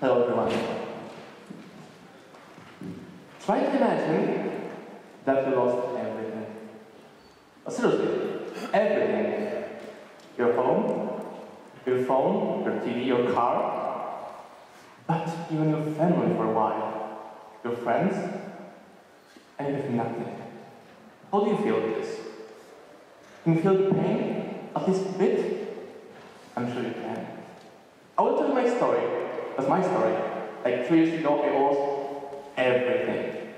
Hello everyone. Try to imagine that you lost everything. Seriously, everything. Your home, your phone, your TV, your car, but even your family for a while, your friends, and you have nothing. How do you feel this? Can you feel the pain, at least a bit? I'm sure you can. I will tell you my story. That's my story. Like 3 years ago, I lost everything.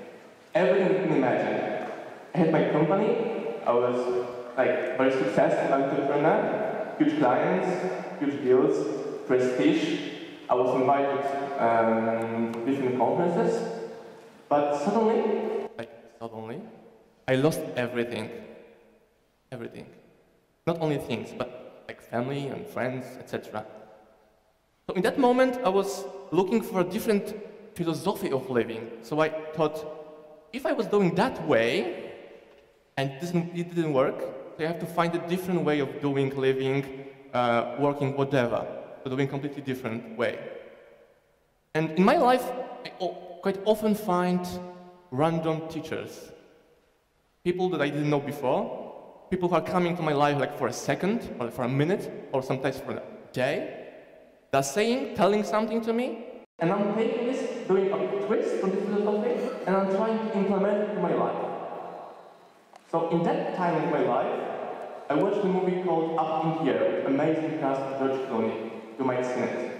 Everything you can imagine. I had my company. I was like very successful entrepreneur, huge clients, huge deals, prestige. I was invited to different conferences. But suddenly, I lost everything. Everything. Not only things, but like family and friends, etc. So in that moment, I was looking for a different philosophy of living. So I thought, if I was doing that way, and it didn't work, so I have to find a different way of doing, living, working, whatever. So doing a completely different way. And in my life, I quite often find random teachers. People that I didn't know before. People who are coming to my life like for a second, or for a minute, or sometimes for a day. They're telling something to me, and I'm taking this, doing a twist from this philosophy, and I'm trying to implement it in my life. So in that time of my life, I watched a movie called Up in Here, with amazing cast of George Clooney. You might have seen it.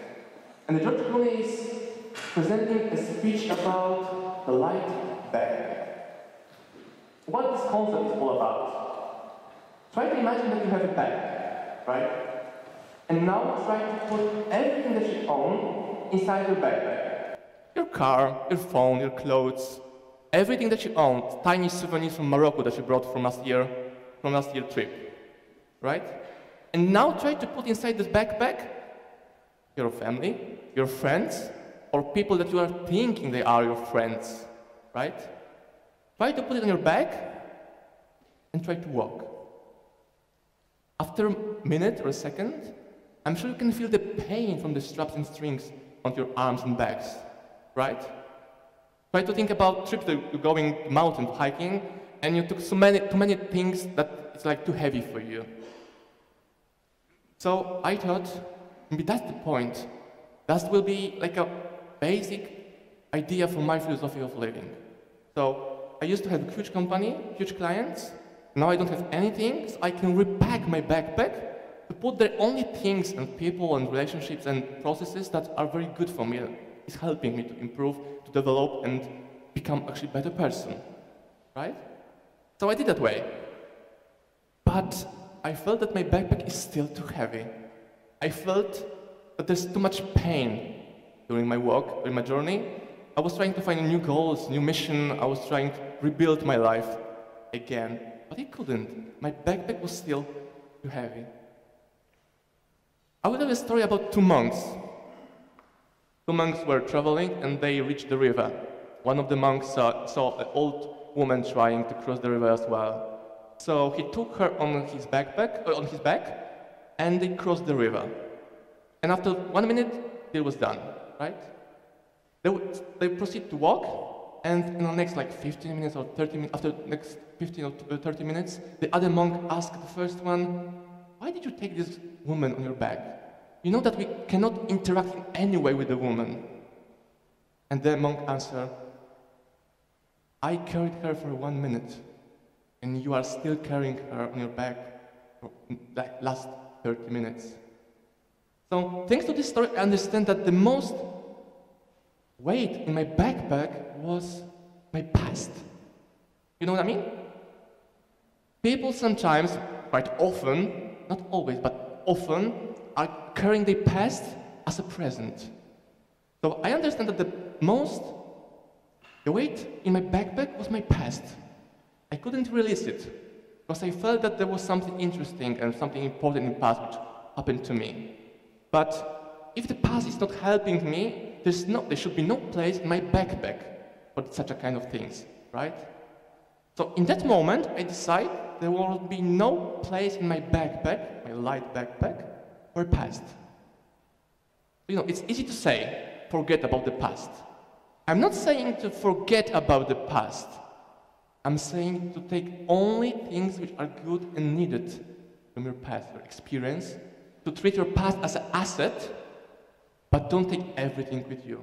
And George Clooney is presenting a speech about the light bag. What this concept is all about. Try to imagine that you have a bag, right? And now try to put everything that you own inside your backpack. Your car, your phone, your clothes, everything that you own, tiny souvenirs from Morocco that you brought from last year trip, right? And now try to put inside this backpack your family, your friends, or people that you are thinking they are your friends, right? Try to put it on your back and try to walk. After a minute or a second, I'm sure you can feel the pain from the straps and strings on your arms and backs, right? Try to think about trips that you're going mountain hiking, and you took too many things that it's like too heavy for you. So I thought, maybe that's the point. That will be like a basic idea for my philosophy of living. So I used to have a huge company, huge clients. Now I don't have anything, so I can repack my backpack to put there only things and people and relationships and processes that are very good for me. It's helping me to improve, to develop, and become actually a better person, right? So I did that way. But I felt that my backpack is still too heavy. I felt that there's too much pain during my walk, during my journey. I was trying to find new goals, new mission. I was trying to rebuild my life again, but I couldn't. My backpack was still too heavy. I will tell a story about two monks. Two monks were traveling and they reached the river. One of the monks saw an old woman trying to cross the river as well. So he took her on his back, and they crossed the river. And after 1 minute, it was done, right? They proceed to walk, and in the next like 15 minutes or 30 minutes, after the next 15 or 30 minutes, the other monk asked the first one, "Why did you take this woman on your back? You know that we cannot interact in any way with the woman." And the monk answered, "I carried her for 1 minute, and you are still carrying her on your back for the last 30 minutes. So thanks to this story, I understand that the most weight in my backpack was my past. You know what I mean? People sometimes, quite often, not always, but often, are carrying their past as a present. So I understand that the weight in my backpack was my past. I couldn't release it, because I felt that there was something interesting and something important in the past which happened to me. But if the past is not helping me, there should be no place in my backpack for such a kind of things, right? So in that moment, I decided there will be no place in my backpack, my light backpack, for past. You know, it's easy to say, forget about the past. I'm not saying to forget about the past. I'm saying to take only things which are good and needed from your past, your experience, to treat your past as an asset, but don't take everything with you.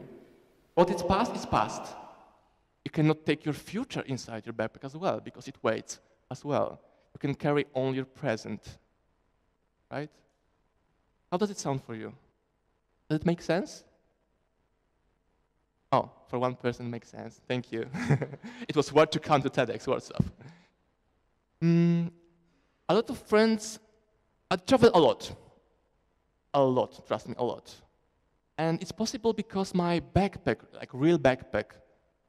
What is past is past. You cannot take your future inside your backpack as well, because it weighs as well. You can carry only your present, right? How does it sound for you? Does it make sense? Oh, for one person, it makes sense. Thank you. It was worth to come to TEDx Warsaw. A lot of friends, I travel a lot. A lot, trust me, a lot. And it's possible because my backpack, like real backpack,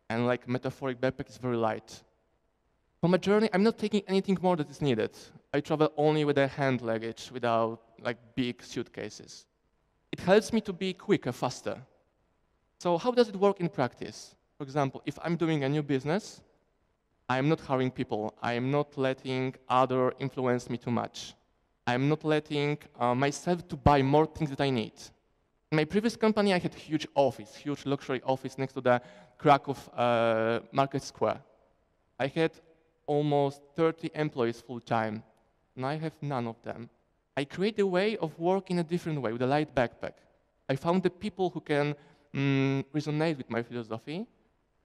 and like metaphoric backpack is very light. For my journey, I'm not taking anything more that is needed. I travel only with a hand luggage, without like big suitcases. It helps me to be quicker, faster. So how does it work in practice? For example, if I'm doing a new business, I'm not hiring people. I'm not letting others influence me too much. I'm not letting myself to buy more things that I need. In my previous company, I had a huge office, huge luxury office next to the Krakow Market Square. I had almost 30 employees full-time, and I have none of them. I create a way of working a different way with a light backpack. I found the people who can resonate with my philosophy,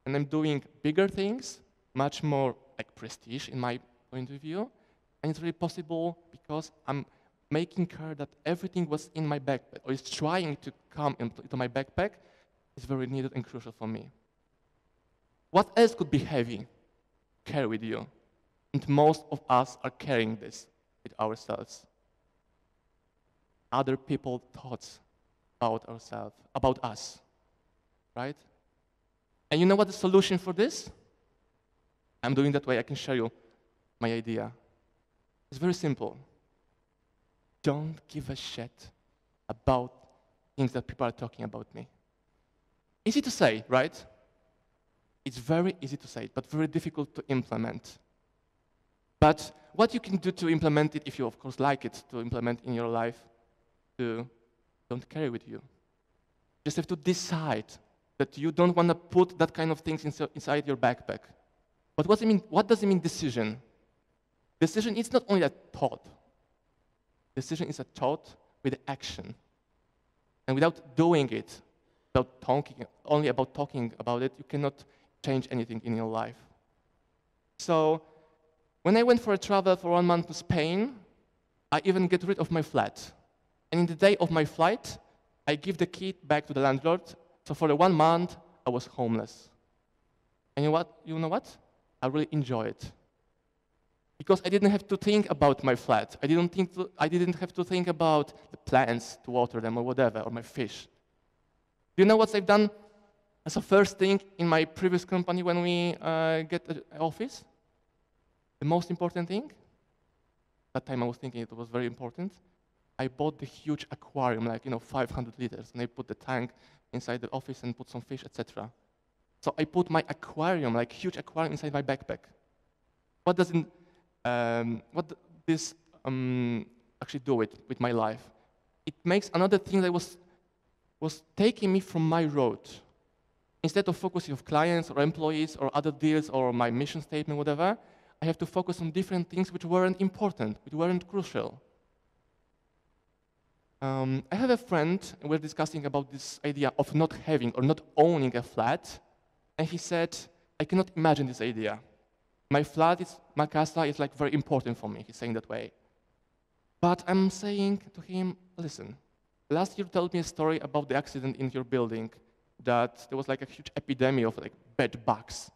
and I'm doing bigger things, much more like prestige in my point of view, and it's really possible because I'm making sure that everything was in my backpack, or is trying to come into my backpack, is very needed and crucial for me. What else could be heavy? Carry with you. And most of us are carrying this with ourselves. Other people's thoughts about ourselves, about us, right? And you know what the solution for this? I'm doing that way, I can show you my idea. It's very simple. Don't give a shit about things that people are talking about me. Easy to say, right? It's very easy to say, but very difficult to implement. But what you can do to implement it, if you of course like it, to implement in your life, don't carry with you. You just have to decide that you don't want to put that kind of things inside your backpack. But what does it mean decision? Decision is not only a thought. Decision is a thought with action. And without doing it, only about talking about it, you cannot change anything in your life. So when I went for a travel for 1 month to Spain, I even get rid of my flat. And in the day of my flight, I give the key back to the landlord. So for the 1 month, I was homeless. And you know what? I really enjoy it. Because I didn't have to think about my flat. I didn't have to think about the plants to water them or whatever, or my fish. Do you know what I've done as a first thing in my previous company when we get an office? The most important thing? That time I was thinking it was very important. I bought the huge aquarium, like 500 liters, and I put the tank inside the office and put some fish, etc. So I put my aquarium, like huge aquarium, inside my backpack. What does this actually do with my life? It makes another thing that was taking me from my road. Instead of focusing on clients or employees or other deals or my mission statement, whatever, I have to focus on different things which weren't important, which weren't crucial. I have a friend, and we're discussing about this idea of not having or not owning a flat, and he said, I cannot imagine this idea. My casa is like very important for me, he's saying that way. But I'm saying to him, listen, last year you told me a story about the accident in your building, that there was like a huge epidemic of like bed bugs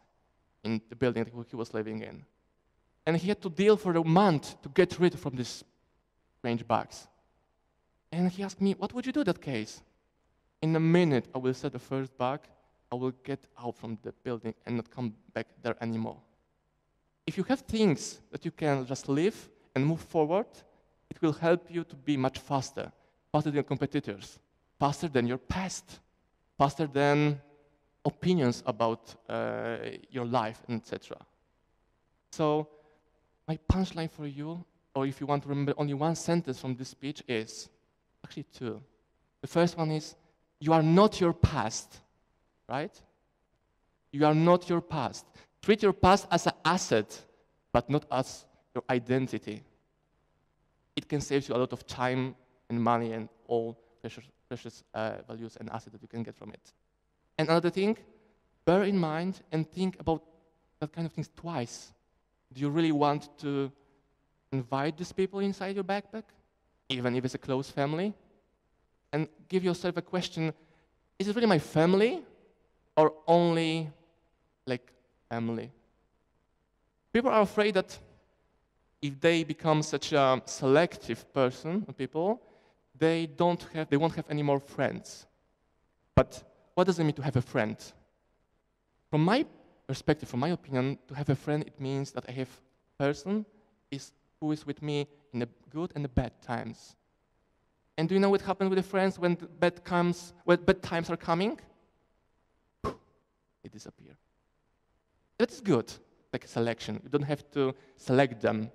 in the building that he was living in. And he had to deal for a month to get rid of these strange bugs. And he asked me, what would you do in that case? In a minute, I will set the first bug, I will get out from the building and not come back there anymore. If you have things that you can just live and move forward, it will help you to be much faster than your competitors, faster than your past, faster than opinions about your life, etc. So my punchline for you, or if you want to remember only one sentence from this speech, is actually two. The first one is, you are not your past, right? You are not your past. Treat your past as an asset, but not as your identity. It can save you a lot of time and money and all precious values and assets that you can get from it. And another thing, bear in mind and think about that kind of things twice. Do you really want to invite these people inside your backpack, even if it's a close family? And give yourself a question, is it really my family or only like family? People are afraid that if they become such a selective person, people, they won't have any more friends. But what does it mean to have a friend? From my perspective, from my opinion, to have a friend, it means that I have a person who is with me in the good and the bad times. And do you know what happens with the friends when bad times are coming? They disappear. That is good, like a selection. You don't have to select them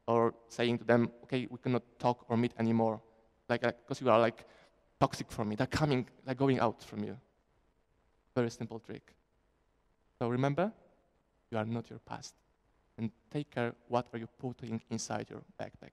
or saying to them, okay, we cannot talk or meet anymore, because you are like toxic for me. They're coming, they're going out from you. Very simple trick. So remember, you are not your past. And take care what are you putting inside your backpack.